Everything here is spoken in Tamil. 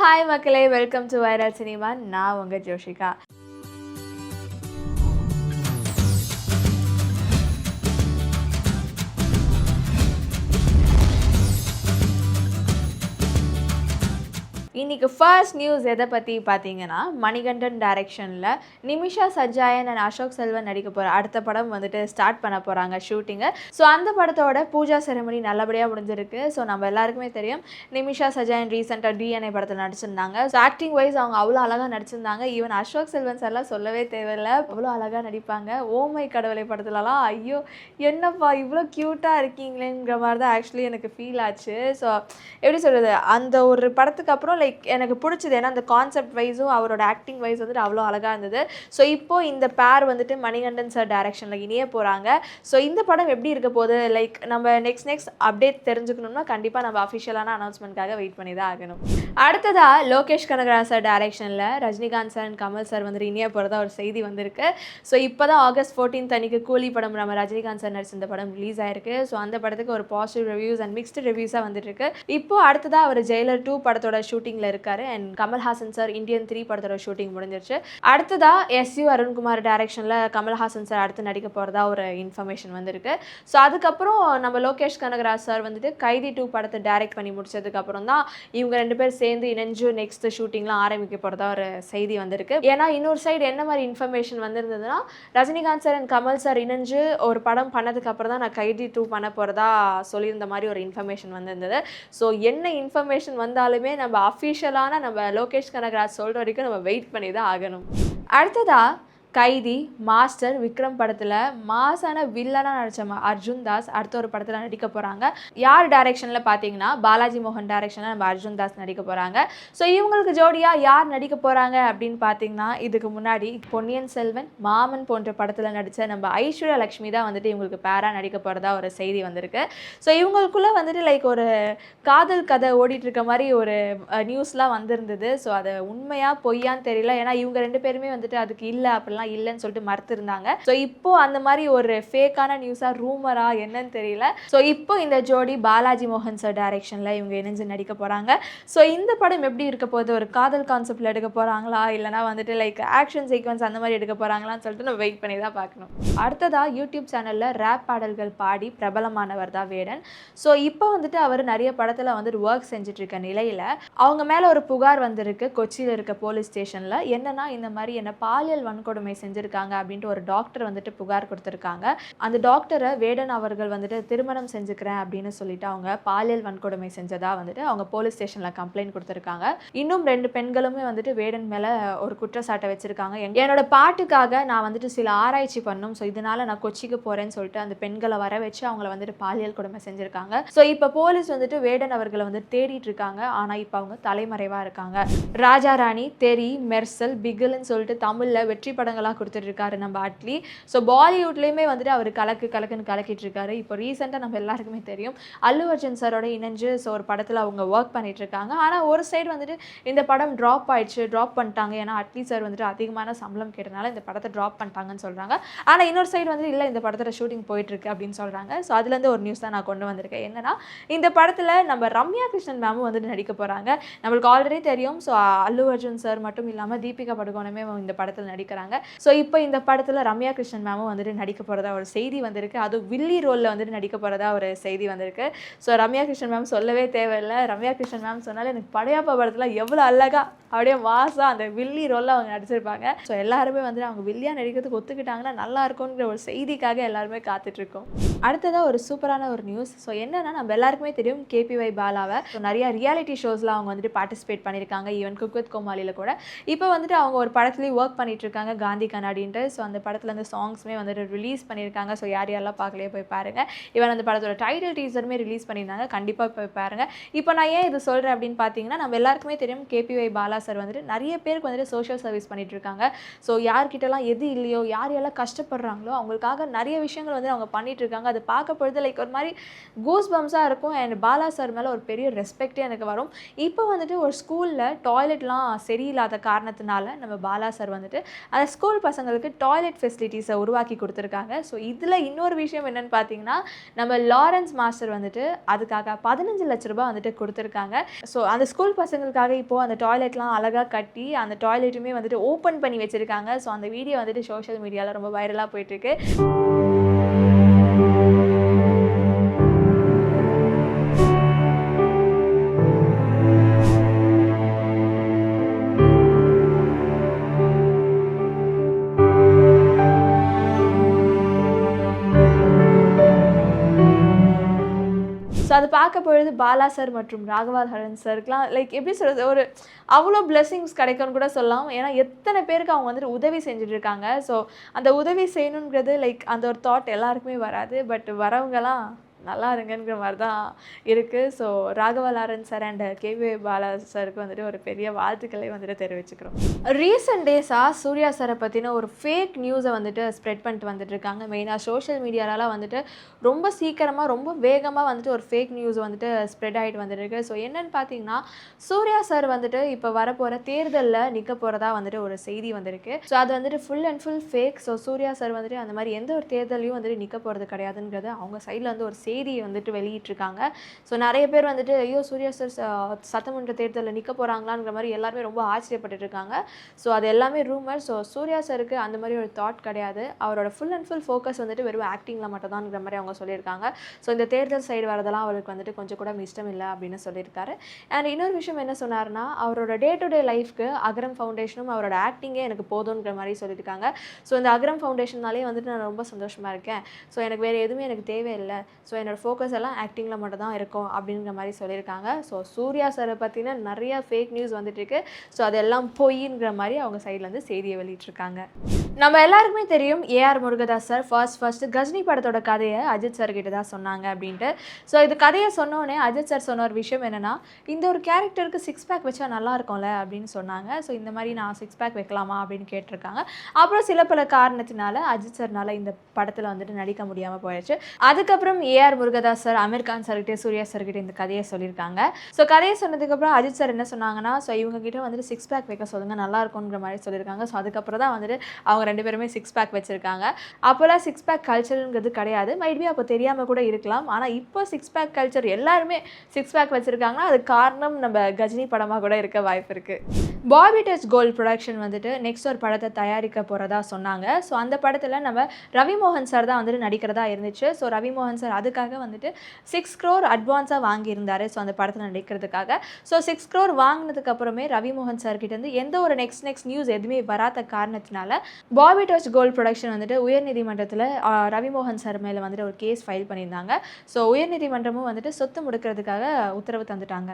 ஹாய் மக்களே, வெல்கம் டு வைரல் சினிமா. நான் உங்கள் ஜோஷிகா. இன்னைக்கு ஃபர்ஸ்ட் நியூஸ் எதை பற்றி பார்த்தீங்கன்னா, மணிகண்டன் டைரக்ஷனில் நிமிஷா சஜ்ஜாயன் அண்ட் அசோக் செல்வன் நடிக்க போகிற அடுத்த படம் வந்துட்டு ஸ்டார்ட் பண்ண போகிறாங்க ஷூட்டிங்கு. ஸோ அந்த படத்தோட பூஜா செரமனி நல்லபடியாக முடிஞ்சிருக்கு. ஸோ நம்ம எல்லாருக்குமே தெரியும், நிமிஷா சஜ்ஜாயன் ரீசெண்டாக டிஎன்ஏ படத்தில் நடிச்சிருந்தாங்க. ஸோ ஆக்டிங் வைஸ் அவங்க அவ்வளோ அழகாக நடிச்சிருந்தாங்க. ஈவன் அசோக் செல்வன் சார்லாம் சொல்லவே தேவையில்லை, அவ்வளோ அழகாக நடிப்பாங்க. ஓமை கடவுளை படத்துலலாம் ஐயோ என்னப்பா இவ்வளோ க்யூட்டாக இருக்கீங்களேங்கிற மாதிரி தான் ஆக்சுவலி எனக்கு ஃபீல் ஆச்சு. ஸோ எப்படி சொல்கிறது, அந்த ஒரு படத்துக்கு அப்புறம் எனக்கு பிடிச்சது ஏன்னா அந்த கான்செப்ட் வைஸும் அவரோட ஆக்டிங் வைஸ் வந்துட்டு அவ்வளோ அழகாக இருந்தது. ஸோ இப்போ இந்த பேர் வந்துட்டு மணிகண்டன் சார் டைரக்ஷனில் இணைய போகிறாங்க. ஸோ இந்த படம் எப்படி இருக்க போகுது, நம்ம நெக்ஸ்ட் அப்டேட் தெரிஞ்சுக்கணும்னா கண்டிப்பாக நம்ம அஃபிஷியலான அனௌன்ஸ்மெண்ட்காக வெயிட் பண்ணி தான் ஆகணும். அடுத்ததாக லோகேஷ் கனகராஜ் சார் டைரக்ஷனில் Rajinikanth sir and Kamal sir வந்துட்டு இணைய போகிறதா ஒரு செய்தி வந்திருக்கு. ஸோ இப்போ தான் ஆகஸ்ட் 14 அன்னைக்கு கூலி படம் நம்ம ரஜினிகாந்த் சார் நடிச்ச இந்த படம் ரிலீஸ் ஆயிருக்கு. ஸோ அந்த படத்துக்கு ஒரு பாசிட்டிவ் ரிவ்யூஸ் அண்ட் மிக்ஸ்டு ரிவ்யூஸாக வந்துட்டு இருக்கு. இப்போ அடுத்ததாக அவர் ஜெயிலர் 2 படத்தோட ஷூட்டிங் இருக்காரு அண்ட் கமல்ஹாசன் சார் இந்தியன் 3 படத்தோட ஷூட்டிங் முடிஞ்சிருச்சு. அடுத்ததா எஸ்யூ அருண்குமார் டைரக்ஷன்ல கமல்ஹாசன் சார் அடுத்து நடிக்க போறதா ஒரு இன்ஃபர்மேஷன் வந்திருக்கு. ஸோ அதுக்கப்புறம் நம்ம லோகேஷ் கனகராஜ் சார் வந்துட்டு கைதி 2 படத்தை டைரக்ட் பண்ணி முடிச்சதுக்கு அப்புறம் தான் இவங்க 2 பேர் சேர்ந்து இணைஞ்சு நெக்ஸ்ட் ஷூட்டிங்லாம் ஆரம்பிக்க போறதா ஒரு செய்தி வந்திருக்கு. ஏன்னா இன்னொரு சைடு என்ன மாதிரி இன்ஃபர்மேஷன் வந்திருந்ததுன்னா, Rajinikanth sir and Kamal sir இணைஞ்சு ஒரு படம் பண்ணதுக்கு அப்புறம் தான் நான் கைதி 2 பண்ண போறதா சொல்லியிருந்த மாதிரி ஒரு இன்ஃபர்மேஷன் வந்திருந்தது. ஸோ என்ன இன்ஃபர்மேஷன் வந்தாலுமே நம்ம அஃபிஷியலான நம்ம லோகேஷ் கனகராஜ் சொல்கிற வரைக்கும் நம்ம வெயிட் பண்ணி தான் ஆகணும். அடுத்ததாக கைதி, மாஸ்டர், விக்ரம் படத்தில் மாசான வில்லனாக நடித்த அர்ஜுன் தாஸ் அடுத்த ஒரு படத்தில் நடிக்க போகிறாங்க. யார் டைரக்ஷனில் பார்த்தீங்கன்னா பாலாஜி மோகன் டைரக்ஷனில் நம்ம அர்ஜுன் தாஸ் நடிக்க போகிறாங்க. ஸோ இவங்களுக்கு ஜோடியாக யார் நடிக்க போகிறாங்க அப்படின்னு பார்த்தீங்கன்னா, இதுக்கு முன்னாடி பொன்னியின் செல்வன், மாமன் போன்ற படத்தில் நடித்த நம்ம ஐஸ்வர்யா லக்ஷ்மி தான் வந்துட்டு இவங்களுக்கு பேராக நடிக்க போகிறதா ஒரு செய்தி வந்திருக்கு. ஸோ இவங்களுக்குள்ளே வந்துட்டு ஒரு காதல் கதை ஓடிட்டு இருக்க மாதிரி ஒரு நியூஸ்லாம் வந்திருந்தது. ஸோ அது உண்மையாக பொய்யான்னு தெரியல. ஏன்னா இவங்க 2 பேருமே வந்துட்டு அதுக்கு இல்லை அப்படிலாம் இல்லைன்னு சொல்லிட்டு மறுத்திருந்தாங்க. ஸோ இப்போ அந்த மாதிரி ஒரு ஃபேக்கான நியூஸா ரூமரா என்னன்னு தெரியல. ஸோ இப்போ இந்த ஜோடி பாலாஜி மோகன் சார் டைரக்ஷன்ல இவங்க இணைஞ்சு நடிக்க போறாங்க. ஸோ இந்த படம் எப்படி இருக்க போகுது, ஒரு காதல் கான்செப்ட்ல எடுக்க போறாங்களா இல்லைனா வந்துட்டு ஆக்ஷன் சீக்வன்ஸ் அந்த மாதிரி எடுக்க போறாங்களான்னு சொல்லிட்டு நம்ம வெயிட் பண்ணி தான் பார்க்கணும். அடுத்ததா யூடியூப் சேனல்ல ரேப் பாடல்கள் பாடி பிரபலமானவர் தான் வேடன். ஸோ இப்போ வந்துட்டு அவர் நிறைய படத்துல வந்துட்டு ஒர்க் செஞ்சுட்டு இருக்க நிலையில அவங்க மேல ஒரு புகார் வந்திருக்கு கொச்சியில் இருக்க போலீஸ் ஸ்டேஷன்ல. என்னன்னா, இந்த மாதிரி என்ன பாலியல் வன்கொடுமை செஞ்சிருக்காங்க அப்படின்ட்டு ஒரு டாக்டர் வந்துட்டு புகார் கொடுத்திருக்காங்க. அந்த டாக்டரை வேடன் அவர்கள் வந்துட்டு திருமணம் செஞ்சுக்கிறேன் அப்படின்னு சொல்லிட்டு அவங்க பாலியல் வன்கொடுமை செஞ்சதா வந்துட்டு அவங்க போலீஸ் ஸ்டேஷன்ல கம்ப்ளைண்ட் கொடுத்திருக்காங்க. இன்னும் 2 பெண்களுமே வந்துட்டு வேடன் மேல ஒரு குற்றச்சாட்டை வச்சிருக்காங்க. என்னோட பாட்டுக்காக நான் வந்துட்டு சில ஆராய்ச்சி பண்ணும், ஸோ இதனால நான் கொச்சிக்கு போறேன்னு சொல்லிட்டு அந்த பெண்களை வர வச்சு அவங்கள வந்துட்டு பாலியல் கொடுமை செஞ்சிருக்காங்க. ஸோ இப்போ போலீஸ் வந்துட்டு வேடன் அவர்களை வந்து தேடிட்டு இருக்காங்க. ஆனா இப்போ அவங்க தலைமறைவா இருக்காங்க. ராஜா ராணி, தெரி, மெர்சல், பிகில்னு சொல்லிட்டு தமிழ்ல வெற்றி படங்களா கொடுத்துட்டு இருக்காரு நம்ம அட்லி. ஸோ பாலிவுட்லேயுமே வந்துட்டு அவர் கலக்குன்னு கலக்கிட்டு இருக்காரு. இப்போ ரீசெண்டாக நம்ம எல்லாருக்குமே தெரியும் அல்லு அர்ஜுன் சாரோட இணைஞ்சு ஸோ ஒரு படத்தில் அவங்க ஒர்க் பண்ணிட்டு இருக்காங்க. ஆனால் ஒரு சைடு வந்துட்டு இந்த படம் ட்ராப் பண்ணிட்டாங்க. ஏன்னா அட்லி சார் வந்துட்டு அதிகமான சம்பளம் கேட்டனால இந்த படத்தை ட்ராப் பண்ணிட்டாங்கன்னு சொல்கிறாங்க. ஆனால் இன்னொரு சைடு வந்து இல்லை, இந்த படத்தோட ஷூட்டிங் போயிட்டு இருக்கு அப்படின்னு சொல்கிறாங்க. ஸோ அதுலேருந்து ஒரு நியூஸ் தான் நான் கொண்டு வந்திருக்கேன். என்னன்னா, இந்த படத்தில் நம்ம ரம்யா கிருஷ்ணன் மேமும் வந்துட்டு நடிக்க போகிறாங்க. நம்மளுக்கு ஆல்ரெடி தெரியும். ஸோ அல்லு அர்ஜுன் சார் மட்டும் இல்லாமல் தீபிகா படுகோனுமே இந்த படத்தில் நடிக்கிறாங்க. ஸோ இப்போ இந்த படத்தில் ரம்யா கிருஷ்ணன் மேமும் வந்துட்டு நடிக்க போகிறதா ஒரு செய்தி வந்திருக்கு. அது வில்லி ரோலில் வந்துட்டு நடிக்க போகிறதா ஒரு செய்தி வந்திருக்கு. ஸோ ரம்யா கிருஷ்ணன் மேம் சொல்லவே தேவையில்லை. ரம்யா கிருஷ்ணன் மேம் சொன்னாலே எனக்கு படையப்பா படத்தில் எவ்வளோ அழகா அப்படியே மாசா அந்த வில்லி ரோலில் அவங்க நடிச்சிருப்பாங்க. ஸோ எல்லாருமே வந்துட்டு அவங்க வில்லியாக நடிக்கிறதுக்கு ஒத்துக்கிட்டாங்கன்னா நல்லா இருக்கும்ங்கிற ஒரு செய்திக்காக எல்லாருமே காத்துட்ருக்கோம். அடுத்ததாக ஒரு சூப்பரான ஒரு நியூஸ். ஸோ என்னன்னா, நம்ம எல்லாருக்குமே தெரியும் KPY பாலாவை. ஸோ நிறைய ரியாலிட்டி ஷோஸில் அவங்க வந்துட்டு பார்ட்டிசிபேட் பண்ணியிருக்காங்க. ஈவன் குக் வித் கோமாளியில் கூட இப்போ வந்துட்டு அவங்க ஒரு படத்துலேயும் ஒர்க் பண்ணிட்டு இருக்காங்க, காந்தி கண்ணாடின்ட்டு. ஸோ அந்த படத்தில் வந்து சாங்ஸுமே வந்துட்டு ரிலீஸ் பண்ணியிருக்காங்க. ஸோ யாரெல்லாம் பார்க்கலையே போய் பாருங்கள். ஈவன் அந்த படத்தோட டைட்டில் டீசருமே ரிலீஸ் பண்ணியிருந்தாங்க, கண்டிப்பாக போய் பாருங்கள். இப்போ நான் ஏன் இது சொல்கிறேன் அப்படின்னு பார்த்தீங்கன்னா, நம்ம எல்லாருக்குமே தெரியும் KPY பாலா சார் வந்துட்டு நிறைய பேருக்கு வந்துட்டு சோஷியல் சர்வீஸ் பண்ணிட்டு இருக்காங்க. ஸோ யார்கிட்டலாம் எது இல்லையோ, யாரெல்லாம் கஷ்டப்படுறாங்களோ அவங்களுக்காக நிறைய விஷயங்கள் வந்து அவங்க பண்ணிட்டு இருக்காங்க. அது பார்க்க பொழுது ஒரு மாதிரி கூஸ் பம்ஸாக இருக்கும். அண்ட் பாலா சார் மேலே ஒரு பெரிய ரெஸ்பெக்டே எனக்கு வரும். இப்போ வந்துட்டு ஒரு ஸ்கூலில் டாய்லெட்லாம் சரியில்லாத காரணத்தினால நம்ம பாலா சார் வந்துட்டு அந்த ஸ்கூல் ஸ்கூல் பசங்களுக்கு டாய்லெட் ஃபெசிலிட்டிஸை உருவாக்கி கொடுத்துருக்காங்க. ஸோ இதில் இன்னொரு விஷயம் என்னென்னு பார்த்தீங்கன்னா, நம்ம லாரன்ஸ் மாஸ்டர் வந்துட்டு அதுக்காக 15 லட்ச ரூபாய் வந்துட்டு கொடுத்துருக்காங்க. ஸோ அந்த ஸ்கூல் பசங்களுக்காக இப்போது அந்த டாய்லெட்லாம் அழகாக கட்டி அந்த டாய்லெட்டுமே வந்துட்டு ஓப்பன் பண்ணி வச்சுருக்காங்க. ஸோ அந்த வீடியோ வந்துட்டு சோஷியல் மீடியாவில் ரொம்ப வைரலாக போயிட்டுருக்கு. ஸோ அது பார்க்க பொழுது பாலா சார் மற்றும் ராகவா லாரன்ஸ் சாருக்குலாம் லைக் எப்படி சொல்கிறது, ஒரு அவ்வளோ பிளெஸிங்ஸ் கிடைக்கும்னு கூட சொல்லலாம். ஏன்னா எத்தனை பேருக்கு அவங்க வந்துட்டு உதவி செஞ்சுட்டு இருக்காங்க. ஸோ அந்த உதவி செய்யணுங்கிறது லைக் அந்த ஒரு தாட் எல்லாருக்குமே வராது. பட் வரவங்கலாம் நல்லா இருங்கங்கிற மாதிரி தான் இருக்குது. So Raghava Lawrence sir and KV Bala சாருக்கு வந்துட்டு ஒரு பெரிய வாழ்த்துக்களை வந்துட்டு தெரிவிச்சுக்கிறோம். ரீசெண்ட் டேஸாக சூர்யா சாரை பற்றின ஒரு ஃபேக் நியூஸை வந்துட்டு ஸ்ப்ரெட் பண்ணிட்டு வந்துட்டு இருக்காங்க. மெயினாக சோஷியல் மீடியாலலாம் வந்துட்டு ரொம்ப சீக்கிரமாக ரொம்ப வேகமாக வந்துட்டு ஒரு ஃபேக் நியூஸ் வந்துட்டு ஸ்ப்ரெட் ஆகிட்டு வந்துட்டு இருக்கு. ஸோ என்னென்னு பார்த்தீங்கன்னா, சூர்யா சார் வந்துட்டு இப்போ வரப்போகிற தேர்தலில் நிற்க போகிறதா வந்துட்டு ஒரு செய்தி வந்திருக்கு. ஸோ அது வந்துட்டு full and full fake. So Suriya sir வந்துட்டு அந்த மாதிரி எந்த ஒரு தேர்தலையும் வந்துட்டு நிற்க போகிறது கிடையாதுங்கிறது அவங்க சைடில் வந்து ஒரு செய்தியை வந்துட்டு வெளியிட்டிருக்காங்க. ஸோ நிறைய பேர் வந்துட்டு ஐயோ சூர்யா சார் சட்டமன்ற தேர்தலில் நிற்க போகிறாங்களாங்கிற மாதிரி எல்லாருமே ரொம்ப ஆச்சரியப்பட்டு இருக்காங்க. ஸோ அது எல்லாமே ரூமர். ஸோ சூர்யா சாருக்கு அந்த மாதிரி ஒரு தாட் கிடையாது. அவரோட ஃபுல் அண்ட் ஃபுல் ஃபோக்கஸ் வந்துட்டு வெறும் ஆக்டிங்கில் மட்டும் தான்ங்கிற மாதிரி அவங்க சொல்லியிருக்காங்க. ஸோ இந்த தேர்தல் சைடு வரதெல்லாம் அவருக்கு வந்துட்டு கொஞ்சம் கூட இஷ்டம் இல்லை அப்படின்னு சொல்லியிருக்காரு. அண்ட் இன்னொரு விஷயம் என்ன சொன்னார்னா, அவரோட டே டு டே லைஃப்க்கு அகரம் ஃபவுண்டேஷனும் அவரோட ஆக்டிங்கே எனக்கு போதுங்கிற மாதிரி சொல்லியிருக்காங்க. ஸோ இந்த அகரம் ஃபவுண்டேஷனாலே வந்துட்டு நான் ரொம்ப சந்தோஷமாக இருக்கேன். ஸோ எனக்கு வேறு எதுவுமே எனக்கு தேவையில்லை. ஸோ என்னோடய ஃபோக்கஸ் எல்லாம் ஆக்டிங்கில் மட்டும் தான் இருக்கும் அப்படிங்கிற மாதிரி சொல்லியிருக்காங்க. ஸோ சூர்யா சாரை பற்றின நிறைய ஃபேக் நியூஸ் வந்துட்டுருக்கு. ஸோ அதெல்லாம் பொய்ங்கிற மாதிரி அவங்க சைட்லேருந்து செய்தியை வெளியிட்டிருக்காங்க. நம்ம எல்லாருக்குமே தெரியும் AR Murugadoss sir first Ghajini படத்தோட கதையை அஜித் சார் கிட்ட தான் சொன்னாங்க அப்படின்ட்டு. ஸோ இது கதையை சொன்னோடனே அஜித் சார் சொன்ன ஒரு விஷயம் என்னென்னா, இந்த ஒரு கேரக்டருக்கு 6 பேக் வச்சா நல்லா இருக்கும்ல அப்படின்னு சொன்னாங்க. ஸோ இந்த மாதிரி நான் 6 பேக் வைக்கலாமா அப்படின்னு கேட்டிருக்காங்க. அப்புறம் சில பல காரணத்தினால அஜித் சார்னால இந்த படத்தில் வந்துட்டு நடிக்க முடியாமல் போயிடுச்சு. அதுக்கப்புறம் ஏஆர் முருகதாஸ் சார் அமீர் கான் சார்கிட்ட சூர்யா சார்கிட்ட இந்த கதையை சொல்லியிருக்காங்க. ஸோ கதையை சொன்னதுக்கப்புறம் அஜித் சார் என்ன சொன்னாங்கன்னா, ஸோ இவங்க கிட்ட வந்துட்டு 6 பேக் வைக்க சொல்லுங்கள் நல்லா இருக்கும்ங்கிற மாதிரி சொல்லியிருக்காங்க. ஸோ அதுக்கப்புறம் தான் வந்துட்டு அவங்க 2 பேருமே 6 பேக் வச்சுருக்காங்க. அப்போல்லாம் 6 பேக் கல்ச்சருங்கிறது கிடையாது. மைட்பி அப்போ தெரியாமல் கூட இருக்கலாம். ஆனால் இப்போ 6 பேக் கல்ச்சர் எல்லாருமே 6 பேக் வச்சுருக்காங்கன்னா அது காரணம் நம்ம கஜினி படமாக கூட இருக்க வாய்ப்பு இருக்குது. பாபி டச் கோல்ட் ப்ரொடக்ஷன் வந்துட்டு நெக்ஸ்ட் ஒரு படத்தை தயாரிக்க போகிறதா சொன்னாங்க. ஸோ அந்த படத்தில் நம்ம ரவி மோகன் சார் தான் வந்துட்டு நடிக்கிறதா இருந்துச்சு. ஸோ ரவி மோகன் சார் அதுக்காக வந்துட்டு 6 crore அட்வான்ஸாக வாங்கியிருந்தார். ஸோ அந்த படத்தில் நடிக்கிறதுக்காக. ஸோ 6 crore வாங்கினதுக்கு அப்புறமே ரவி மோகன் சார்கிட்டேருந்து எந்த ஒரு நெக்ஸ்ட் நியூஸ் எதுவுமே வராத காரணத்தினால பாபி டச் கோல்ட் ப்ரொடக்ஷன் வந்துட்டு உயர்நீதிமன்றத்தில் ரவி மோகன் சார் மேலே வந்துட்டு ஒரு கேஸ் ஃபைல் பண்ணியிருந்தாங்க. ஸோ உயர்நீதிமன்றமும் வந்துட்டு சொத்து முடுக்கிறதுக்காக உத்தரவு தந்துட்டாங்க.